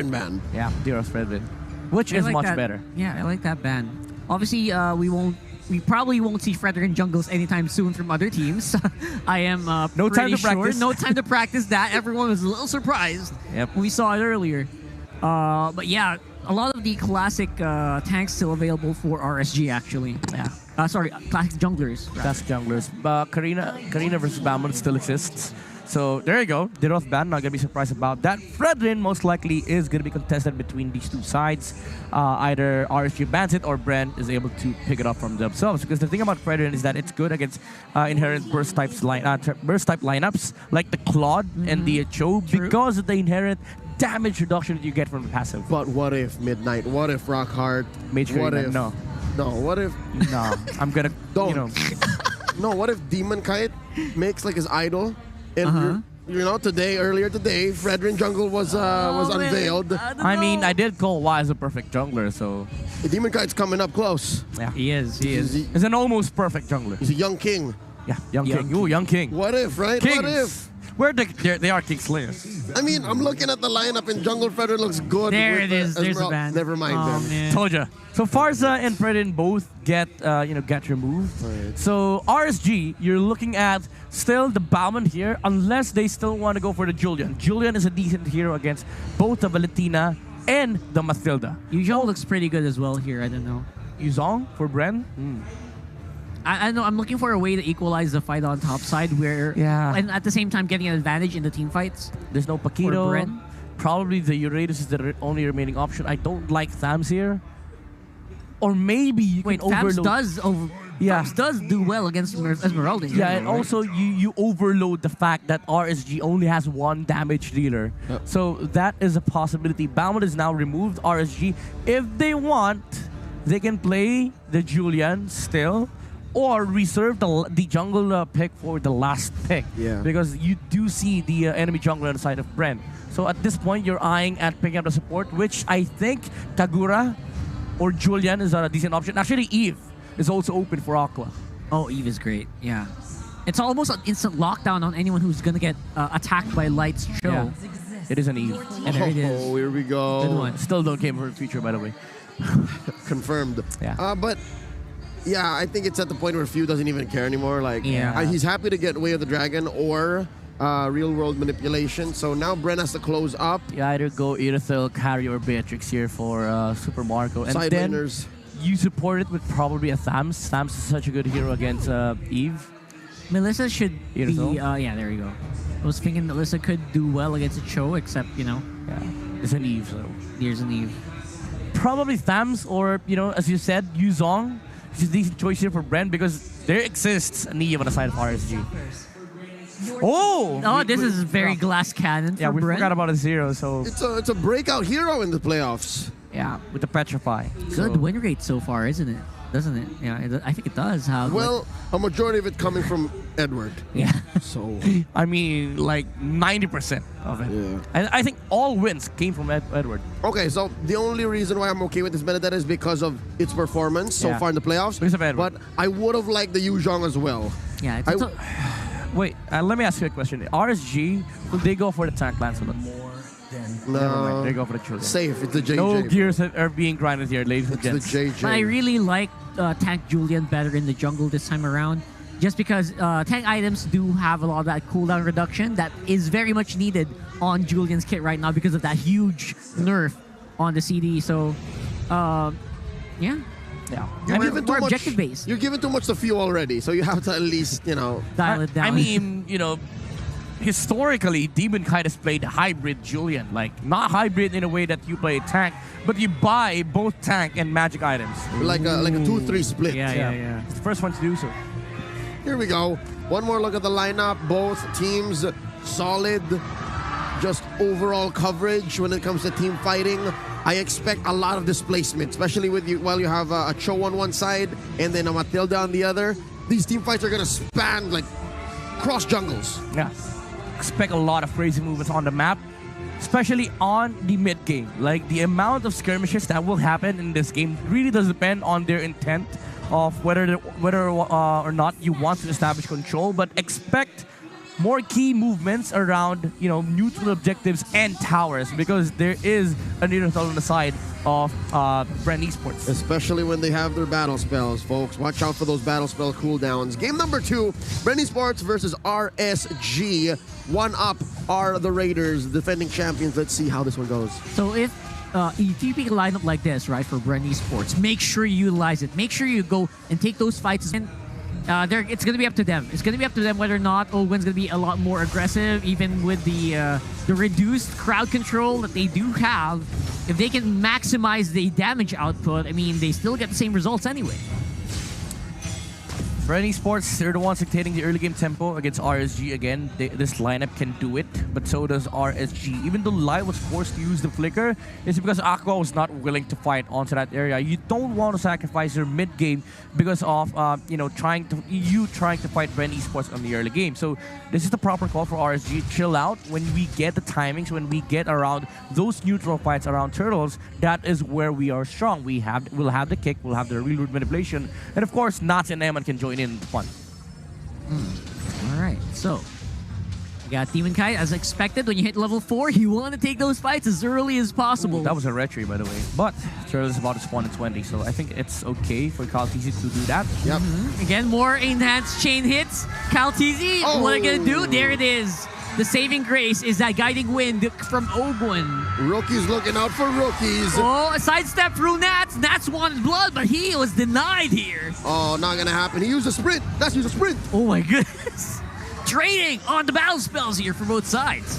ban. Yeah, Deros Fredrin, which is like much that. better. Yeah, I like that ban. Obviously, we probably won't see Fredrin jungles anytime soon from other teams. I am No time pretty to practice. No time to practice that. Everyone was a little surprised. Yep. We saw it earlier. But yeah, a lot of the classic tanks still available for RSG actually. Yeah. Sorry, classic junglers. rather. That's junglers. Karina versus Bamon still exists. So there you go. Deros ban, not gonna be surprised about that. Fredrin most likely is gonna be contested between these two sides. Either RSG bans it or BREN is able to pick it up from themselves. Because the thing about Fredrin is that it's good against inherent burst type lineups like the Claude and the Cho because of the inherent damage reduction that you get from the passive. But what if Midnight? What if Rockhart? Mage What Karina, if no. No, what if No, I'm gonna Don't. you know. no? What if Demon Kite makes like his idol? And earlier today, Fredrin Jungle was unveiled. I mean, I did call Y as a perfect jungler, so The Demon Kite's coming up close. yeah. He is. He is. He's an almost perfect jungler. He's a young king. Yeah, young king. Ooh, young king. What if, right? Kings. What if? They are king slayers. I mean, I'm looking at the lineup and Jungle Fredrin looks good. There with it the is. There's a Esmeralda. ban. Never mind Oh, then. man. Told ya. So Farza and Fredrin both get removed. Right. So RSG, you're looking at still the Bauman here, unless they still want to go for the Julian. Julian is a decent hero against both the Valentina and the Mathilda. Yuzhong looks pretty good as well here. I don't know. Yuzong for BREN. I know I'm looking for a way to equalize the fight on top side where and at the same time getting an advantage in the team fights. There's no Paquito. BREN. Probably the Eurydice is the only remaining option. I don't like Thams here. Or maybe you Wait, can Thams overload. Thams does do well against Esmeralda. in Yeah, general, and right? also you overload the fact that RSG only has one damage dealer. Yep. So that is a possibility. Bauman is now removed. RSG, if they want, they can play the Julian still, or reserve the jungle pick for the last pick. Yeah. Because you do see the enemy jungler on the side of BREN. So at this point, you're eyeing at picking up the support, which I think Kagura or Julian is a decent option. Actually, Eve is also open for Aqua. Oh, Eve is great. Yeah. It's almost an instant lockdown on anyone who's going to get attacked by Light's show. Yeah. It is an Eve. And there it is. Oh, here we go. Good one. Still don't came for the future, by the way. Confirmed. Yeah. But yeah, I think it's at the point where Few doesn't even care anymore. Like, Yeah. he's happy to get Way of the Dragon or real world manipulation. So now BREN has to close up. You either go Irithel, Carry, or Beatrix here for Super Marco. And Side then laners. you support it with probably a Thams. Thams is such a good hero against Eve. Melissa should be... Irithel? yeah, there you go. I was thinking Melissa could do well against a Cho, except, Yeah, it's an Eve, so. there's an Eve. Probably Thams or, as you said, Yuzong. Which is a decent choice here for BREN because there exists an Eve on the side of RSG. Oh! Oh, this is very glass cannon for Yeah, we BREN. forgot about a zero, so It's a breakout hero in the playoffs. yeah, with the Petrify. Good So- win rate so far, isn't it? Doesn't it? Yeah, I think it does. Well, a majority of it coming from Edward. yeah. So I mean, like 90% of it. Yeah. And I think all wins came from Edward. okay, so the only reason why I'm okay with this Benedetta is because of its performance so Yeah. far in the playoffs. Because of Edward. But I would have liked the Yuzhong as well. Yeah, it's, I- it's a- Wait, let me ask you a question. RSG, will they go for the tank Lancelot? Never mind, they go for the Julian. Safe. It's the JJ. No gears are being grinded here, ladies and It's the gents. JJ. But I really like Tank Julian better in the jungle this time around. Just because tank items do have a lot of that cooldown reduction that is very much needed on Julian's kit right now because of that huge nerf on the CD. So, yeah. Yeah. You're We're- giving too we're much. objective-based. You're giving too much to Few already, so you have to at least, Dial it down. I mean, historically, Demon Kite has played hybrid Julian. Like, not hybrid in a way that you play tank, but you buy both tank and magic items. like a 2-3 split. yeah. It's the first one to do so. Here we go. One more look at the lineup. Both teams solid. Just overall coverage when it comes to team fighting. I expect a lot of displacement, especially with you while you have a Cho on one side and then a Matilda on the other. These team fights are gonna span like cross jungles. Yeah. Expect a lot of crazy movements on the map, especially on the mid game. Like, the amount of skirmishes that will happen in this game really does depend on their intent of whether or not you want to establish control, but expect more key movements around, neutral objectives and towers, because there is a neutral on the side of BREN Esports. Especially when they have their battle spells, folks. Watch out for those battle spell cooldowns. Game number 2, BREN Esports versus RSG. One up are the Raiders, defending champions. Let's see how this one goes. So if you pick a lineup like this, right, for BREN Esports, make sure you utilize it. Make sure you go and take those fights. And it's going to be up to them. It's going to be up to them whether or not Owen's going to be a lot more aggressive, even with the reduced crowd control that they do have. If they can maximize the damage output, I mean, they still get the same results anyway. BREN Esports, they're the ones dictating the early game tempo against RSG again. This lineup can do it, but so does RSG. Even though Light was forced to use the flicker, it's because Aqua was not willing to fight onto that area. You don't want to sacrifice your mid game because of trying to fight BREN Esports on the early game. So this is the proper call for RSG. Chill out. When we get the timings, when we get around those neutral fights around turtles, that is where we are strong. We'll have the kick, we'll have the reload manipulation, and of course, Nats and Eman can join in the fun. All right, so we got Demon Kite. As expected, when you hit level 4, you want to take those fights as early as possible. Ooh, that was a retry, by the way. But Turtle is about to spawn in 20, so I think it's okay for KyleTzy to do that. Yep. Again, more enhanced chain hits. KyleTzy, what are you going to do? There it is. The saving grace is that guiding wind from Ogwin. Rookies looking out for rookies. Oh, a sidestep through Nats. Nats wanted blood, but he was denied here. Oh, not gonna happen. He used a sprint. Nats used a sprint. Oh my goodness. Trading on the battle spells here for both sides.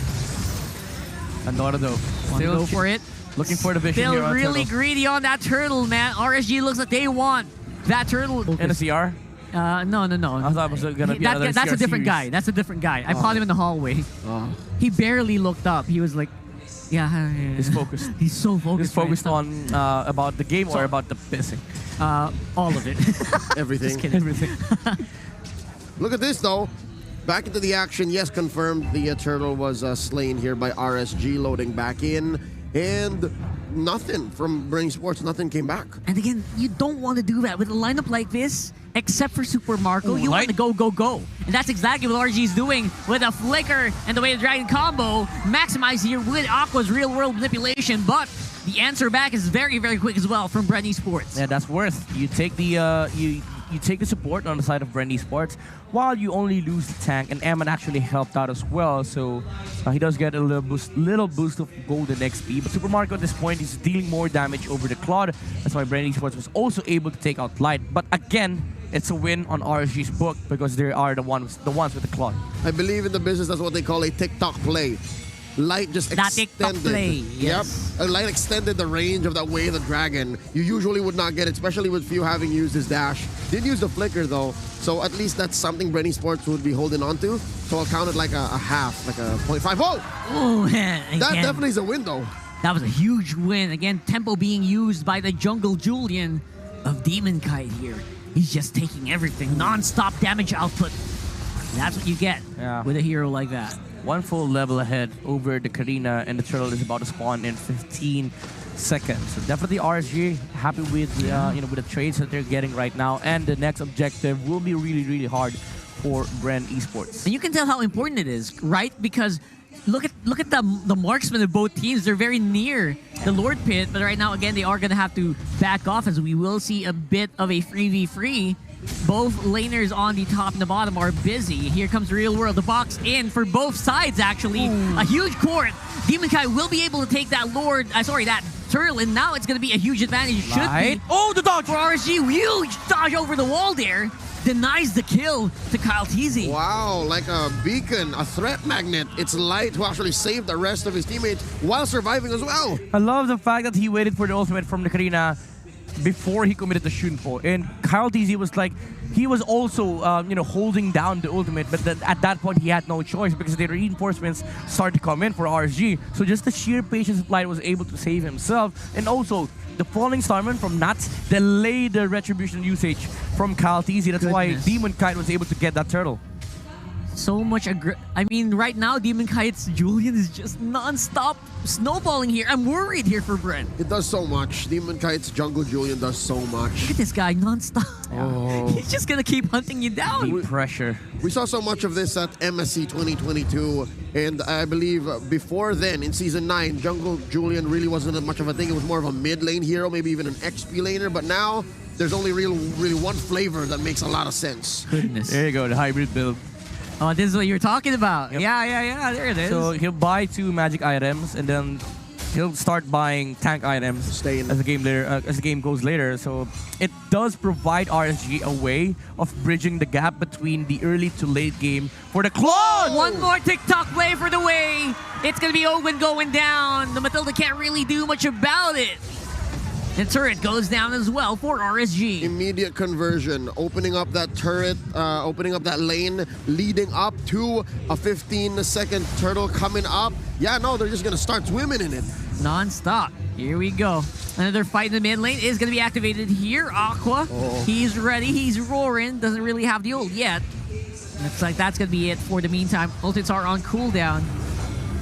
Andorra though. Still go for it. Looking for the vision Still here on really Turtle. greedy on that turtle, man. RSG looks like they want that turtle. In a CR? No. I thought it was going to be another That's CR a different series. guy. That's a different guy. I caught him in the hallway. He barely looked up. He was like, yeah. He's focused. He's so focused. He's focused right on about the game or about the pissing? all of it. Everything. Just kidding. Everything. Look at this, though. Back into the action. Yes, confirmed. The turtle was slain here by RSG, loading back in. And nothing from BREN Esports. Nothing came back. And again, you don't want to do that with a lineup like this, except for Super Marco. You want to go, go, go. And that's exactly what RG is doing with a flicker and the way the Dragon combo. Maximize here with Aqua's real-world manipulation, but the answer back is very, very quick as well from BREN Esports. Yeah, that's worth. You take the you take the support on the side of BREN Esports while you only lose the tank, and Eman actually helped out as well, so he does get a little boost of golden XP. But Super Marco at this point is dealing more damage over the Claude. That's why BREN Esports was also able to take out Light. But again, it's a win on RSG's book because they are the ones with the Claude. I believe in the business, that's what they call a TikTok play. Light just That TikTok extended. play, yes. Yep. Light extended the range of that Wave of the Dragon. You usually would not get it, especially with few having used his dash. Did use the flicker though, so at least that's something BREN Esports would be holding on to. So I'll count it like a half, like a 0.5. Oh! Oh, man. That definitely is a win though. That was a huge win. Again, tempo being used by the Jungle Julian of Demon Kite here. He's just taking everything. Non-stop damage output. That's what you get with a hero like that. One full level ahead over the Karina, and the turtle is about to spawn in 15 seconds. So definitely RSG happy with with the trades that they're getting right now, and the next objective will be really, really hard for BREN Esports. And you can tell how important it is, right? Because look at the marksmen of both teams. They're very near the Lord Pit, but right now again they are gonna have to back off as we will see a bit of a 3v3. Both laners on the top and the bottom are busy. Here comes Real World. The box in for both sides, actually. Ooh. A huge court. Demon Kai will be able to take that that turtle, and now it's going to be a huge advantage. It should be. Oh, the dodge! For RSG, huge dodge over the wall there. Denies the kill to KyleTzy. Wow, like a beacon, a threat magnet. It's Light who actually saved the rest of his teammates while surviving as well. I love the fact that he waited for the ultimate from the Karina before he committed the Shunpo. And KyleTzy was like, he was also, holding down the ultimate, but at that point he had no choice because the reinforcements started to come in for RSG. So just the sheer patience of Light was able to save himself. And also, the falling Starman from Nats delayed the retribution usage from KyleTzy. That's why Demon Kite was able to get that turtle. so much I mean, right now, Demon Kite's Julian is just non-stop snowballing here. I'm worried here for BREN. It does so much. Demon Kite's Jungle Julian does so much. Look at this guy, non-stop. Oh. He's just gonna keep hunting you down. Deep pressure. We saw so much of this at MSC 2022, and I believe before then, in Season 9, Jungle Julian really wasn't much of a thing. It was more of a mid-lane hero, maybe even an XP laner, but now there's only really one flavor that makes a lot of sense. Goodness. There you go, the hybrid build. Oh, this is what you're talking about. Yep. Yeah, there it is. So he'll buy 2 magic items, and then he'll start buying tank items as the game goes later. So it does provide RSG a way of bridging the gap between the early to late game for the Claw. One more TikTok play for the way. It's gonna be Owen going down. The Matilda can't really do much about it. The turret goes down as well for RSG. Immediate conversion, opening up that turret, opening up that lane, leading up to a 15-second turtle coming up. Yeah, no, they're just gonna start swimming in it. Non-stop. Here we go. Another fight in the mid lane is gonna be activated here. Aqua, he's ready, he's roaring. Doesn't really have the ult yet. Looks like that's gonna be it for the meantime. Ultimates are on cooldown.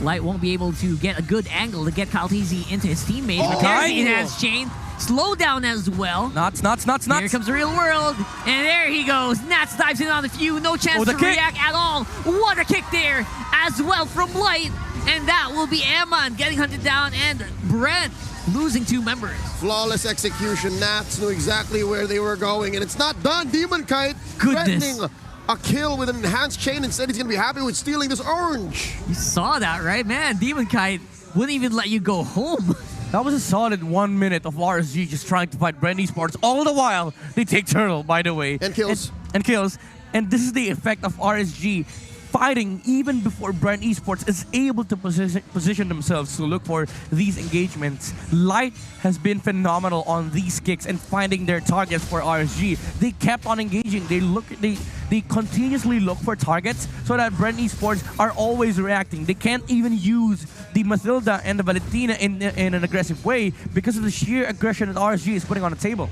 Light won't be able to get a good angle to get Kaltizi into his teammate. Oh, Repairs nice. the enhanced chain. Slow down as well. Nuts. Here comes the real world. And there he goes. Nats dives in on the few. No chance to react at all. What a kick there as well from Light. And that will be Amon getting hunted down and BREN losing 2 members. Flawless execution. Nats knew exactly where they were going, and it's not done. Demon Kite Goodness. threatening a kill with an enhanced chain. Instead, he's going to be happy with stealing this orange. You saw that, right? Man, Demon Kite wouldn't even let you go home. That was a solid 1 minute of RSG just trying to fight BREN Esports. All the while, they take turtle, by the way. And kills. And kills. And this is the effect of RSG fighting even before BREN Esports is able to position themselves to look for these engagements. Light has been phenomenal on these kicks and finding their targets for RSG. They kept on engaging. They continuously look for targets so that BREN Esports are always reacting. They can't even use the Matilda and the Valentina in an aggressive way because of the sheer aggression that RSG is putting on the table.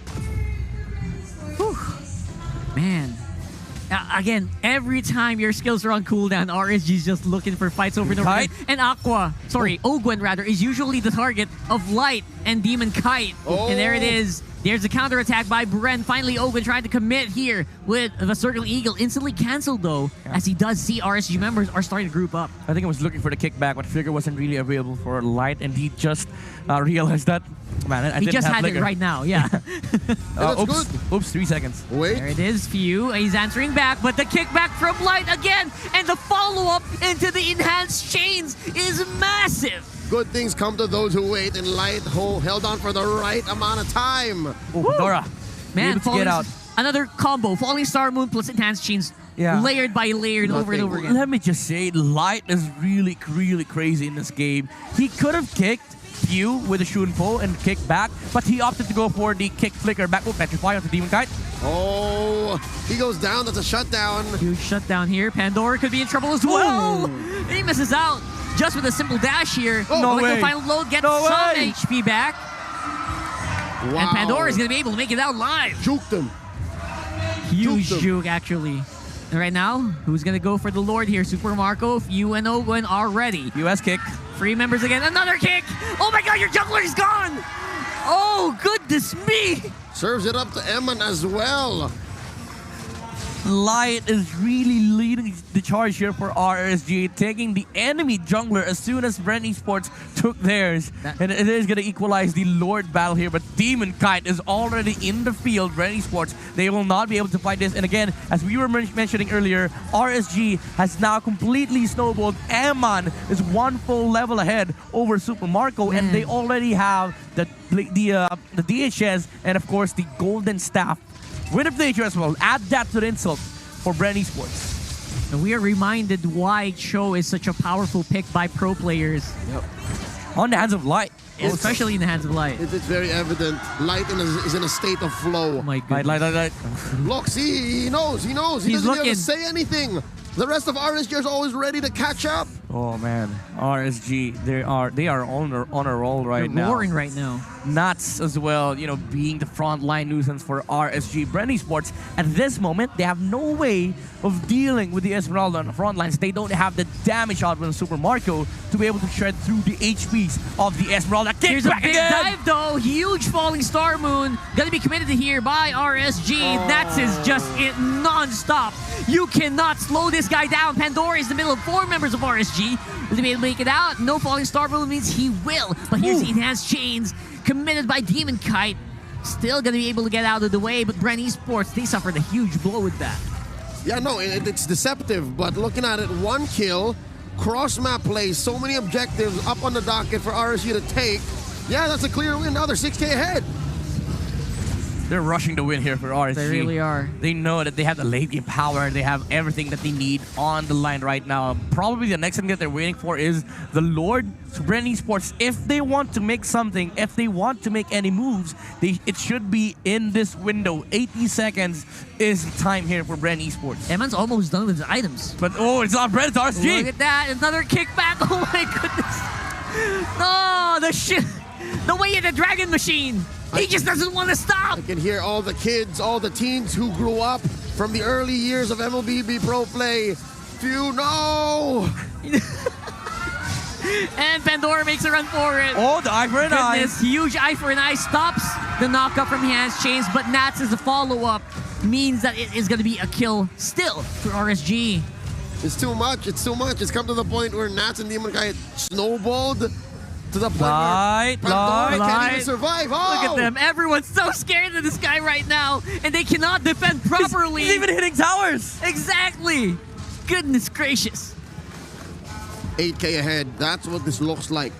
Whew. Man. Again, every time your skills are on cooldown, RSG is just looking for fights over and over again. And Ogwen rather, is usually the target of Light and Demon Kite. And there it is. There's a counterattack by BREN. Finally, Ogwen trying to commit here with the Circle Eagle. Instantly canceled, though, as he does see RSG members are starting to group up. I think I was looking for the kickback, but Flicker wasn't really available for Light, and he just realized that. Man, I he didn't just have had Flicker. it right now, yeah. Oops, 3 seconds. Wait. There it is, Few. He's answering back, but the kickback from Light again, and the follow-up into the enhanced chains is massive. Good things come to those who wait, and Light held on for the right amount of time. Dora. Man, get out. Another combo. Falling Star Moon plus enhanced chains. Yeah. Layered by layered over and over again. Let me just say, Light is really crazy in this game. He could have kicked Few with a Shunpo and kick back, but he opted to go for the kick flicker back. Petrify onto Demon Kite. Oh, he goes down. That's a shutdown. Huge shutdown here. Pandora could be in trouble as well. And he misses out just with a simple dash here. No way. The final load gets some HP back. Wow. And Pandora is going to be able to make it out live. Juked him. Huge juke, actually. And right now, who's going to go for the Lord here? Super Marco, Few, and Ogwen are ready. US kick. 3 members again. Another kick. Oh my god, your jungler is gone. Oh, goodness me. Serves it up to Eman as well. Light is really leading the charge here for RSG, taking the enemy jungler as soon as BREN Esports took theirs. And it is going to equalize the Lord battle here, but Demon Kite is already in the field. BREN Esports, they will not be able to fight this. And again, as we were mentioning earlier, RSG has now completely snowballed. Amon is 1 full level ahead over Super Marco, and they already have the DHS and, of course, the Golden Staff. Winner Player as well. Add that to the insult for BREN Esports. And we are reminded why Cho is such a powerful pick by pro players. Yep. On the hands of Light. Especially in the hands of Light. It's very evident. Light is in a state of flow. Oh my goodness. Light. Look, see, he knows. He He's doesn't looking. have to say anything. The rest of RSG is always ready to catch up. Oh man, RSG, they are on a roll right They're now. roaring right now. Nuts as well, being the frontline nuisance for RSG. BREN Esports, at this moment, they have no way of dealing with the Esmeralda on the front lines. They don't have the damage output of Super Marco to be able to shred through the HPs of the Esmeralda. Here's a big dive though, huge falling star moon. Gonna be committed here by RSG. Nats is just non-stop. You cannot slow this guy down. Pandora is in the middle of 4 members of RSG. Will he be able to make it out? No falling star moon means he will. But here's the enhanced chains committed by Demon Kite. Still gonna be able to get out of the way, but BREN Esports, they suffered a huge blow with that. Yeah, no, it's deceptive, but looking at it, 1 kill, cross-map plays, so many objectives up on the docket for RSG to take. Yeah, that's a clear win. Now they're 6K ahead. They're rushing to win here for RSG. They really are. They know that they have the late game power. They have everything that they need on the line right now. Probably the next thing that they're waiting for is the Lord. So BREN Esports, if they want to make something, if they want to make any moves, it should be in this window. 80 seconds is the time here for BREN Esports. Eman's almost done with his items. But it's not BREN, it's RSG. Look at that, another kickback. Oh my goodness. Oh, the shit. The way in the Dragon Machine. He just doesn't want to stop. I can hear all the kids, all the teens who grew up from the early years of MLBB Pro Play. Few, no! And Pandora makes a run for it. Oh, the eye for an eye. Goodness, huge eye for an eye stops the knockup from Hans Chains, but Nats as a follow-up means that it is going to be a kill still for RSG. It's too much. It's too much. It's come to the point where Nats and Demon Kite snowballed to the point Light, where Pandora light. can't even survive. Oh! Look at them. Everyone's so scared of this guy right now, and they cannot defend properly. He's even hitting towers. Exactly. Goodness gracious. 8K ahead. That's what this looks like.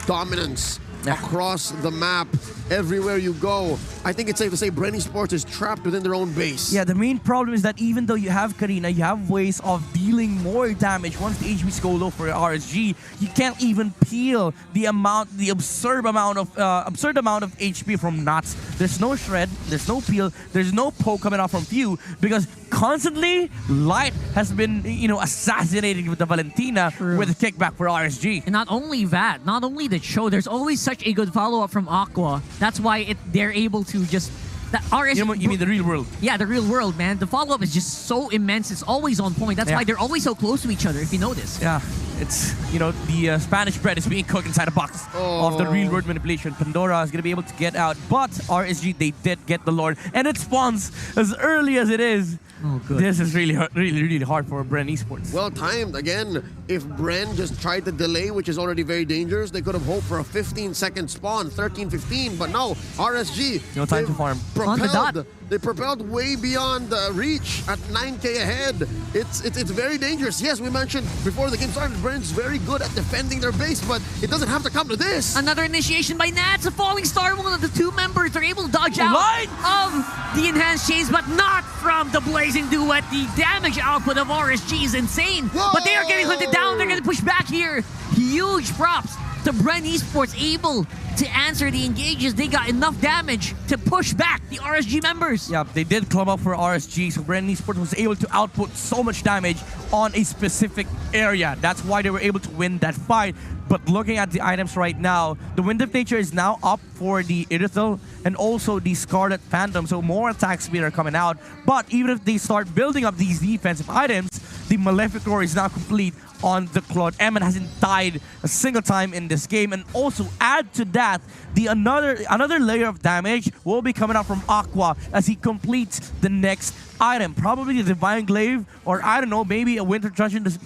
Dominance across the map, everywhere you go. I think it's safe to say BREN Esports is trapped within their own base. Yeah, the main problem is that even though you have Karina, you have ways of dealing more damage once the HPs go low for RSG. You can't even peel the absurd amount of HP from Nuts. There's no shred, there's no peel, there's no poke coming out from Few because constantly Light has been assassinated with the Valentina with a kickback for RSG. And not only that, not only the show, there's always such a good follow-up from Aqua. That's why they're able to just... That RSG, You mean the real world? Yeah, the real world, man. The follow-up is just so immense. It's always on point. That's why they're always so close to each other, if you notice. Yeah, it's, the Spanish bread is being cooked inside a box of the real world manipulation. Pandora is going to be able to get out, but RSG, they did get the Lord. And it spawns as early as it is. Oh, good. This is really hard for BREN Esports. Well timed. Again, if BREN just tried to delay, which is already very dangerous, they could have hoped for a 15-second spawn, 13-15, but no, RSG. No time to farm. On the dot. They propelled way beyond reach at 9K ahead. It's very dangerous. Yes, we mentioned before the game started, BREN's very good at defending their base, but it doesn't have to come to this. Another initiation by Nats, a falling star. One of the 2 members are able to dodge out Light. of the enhanced chains, but not from the blazing duet. The damage output of RSG is insane. Whoa. But they are getting hunted down. They're going to push back here. Huge props to BREN Esports, able to answer the engages. They got enough damage to push back the RSG members. Yeah, they did club up for RSG, so BREN Esports was able to output so much damage on a specific area. That's why they were able to win that fight. But looking at the items right now, the Wind of Nature is now up for the Irithel and also the Scarlet Phantom, so more attack speed are coming out. But even if they start building up these defensive items, the Malefic Roar is now complete on the Claude. Eman hasn't died a single time in this game, and also add to that, another layer of damage will be coming out from Aqua as he completes the next item. Probably the Divine Glaive, or I don't know, maybe a Winter Truncheon, just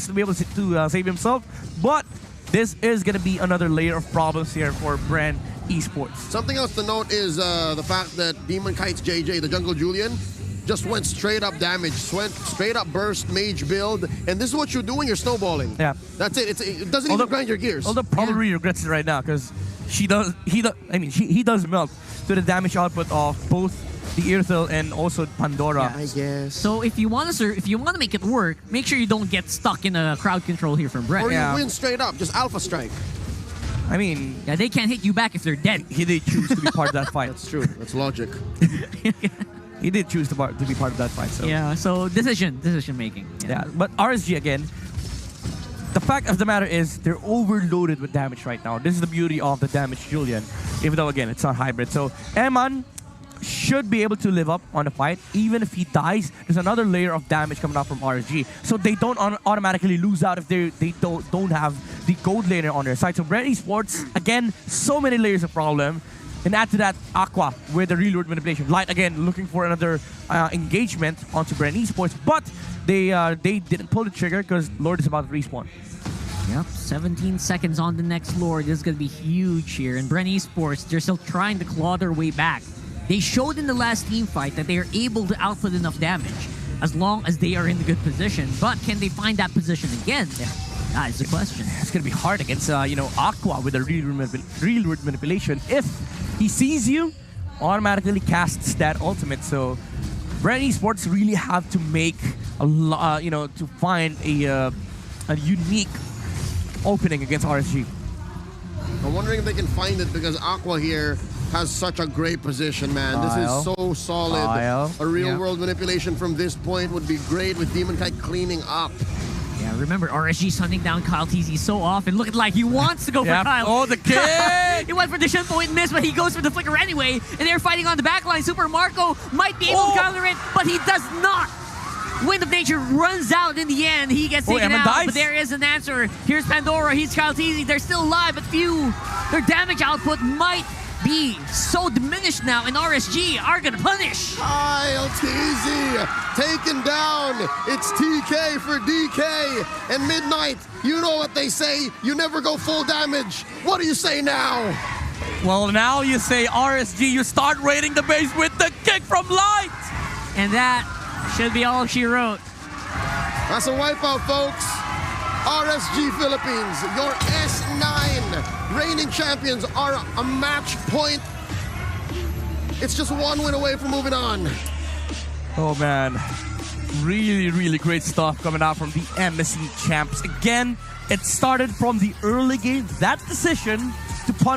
to be able to save himself. But this is going to be another layer of problems here for BREN Esports. Something else to note is the fact that Demon Kite's JJ, the Jungle Julian, just went straight up damage, went straight up burst, mage build, and this is what you do when you're snowballing. Yeah. That's it. It doesn't even grind your gears. Although probably regrets it right now because he does melt to the damage output of both the Irithel and also Pandora. I guess. So if you want to make it work, make sure you don't get stuck in a crowd control here from BREN. Or you win straight up, just Alpha Strike. I mean, Yeah, they can't hit you back if they're dead. he did choose to be part of that fight. That's true. That's logic. He did choose to be part of that fight. So Yeah, so decision making. yeah, but RSG again, the fact of the matter is they're overloaded with damage right now. This is the beauty of the damage Julian, even though again it's not hybrid. So Eman should be able to live up on the fight. Even if he dies, there's another layer of damage coming out from RSG. So they don't automatically lose out if they don't have the gold laner on their side. So BREN Esports, again, so many layers of problem. And add to that, Aqua with the real world manipulation. Light, again, looking for another engagement onto BREN Esports. But they didn't pull the trigger because Lord is about to respawn. Yep, 17 seconds on the next Lord. This is going to be huge here. And BREN Esports, they're still trying to claw their way back. They showed in the last team fight that they are able to output enough damage as long as they are in a good position. But can they find that position again? Yeah. That is the question. It's going to be hard against, Aqua with a real world manipulation. If he sees you, automatically casts that ultimate. So BREN Esports really have to make a lot, to find a unique opening against RSG. I'm wondering if they can find it because Aqua here has such a great position, man. This is so solid. A real-world manipulation from this point would be great with Demon Kite cleaning up. Yeah, remember, RSG's hunting down Kyle TZ so often, looking like he wants to go for Kyle. Oh, the kick! He went for the Shinpo and missed, but he goes for the flicker anyway. And they're fighting on the backline. Super Marco might be able to counter it, but he does not. Wind of Nature runs out in the end. He gets taken out, dies. But there is an answer. Here's Pandora, he's Kyle TZ. They're still alive, but their damage output might be so diminished now, and RSG are gonna punish. Kyle TZ taken down. It's TK for DK. And Midnight, you know what they say, you never go full damage. What do you say now? Well, now you say RSG, you start raiding the base with the kick from Light. And that should be all she wrote. That's a wipeout, folks. RSG Philippines, your S9 reigning champions are a match point. It's just one win away from moving on. Oh man, really, really great stuff coming out from the MSC champs. Again, it started from the early game, that decision to punish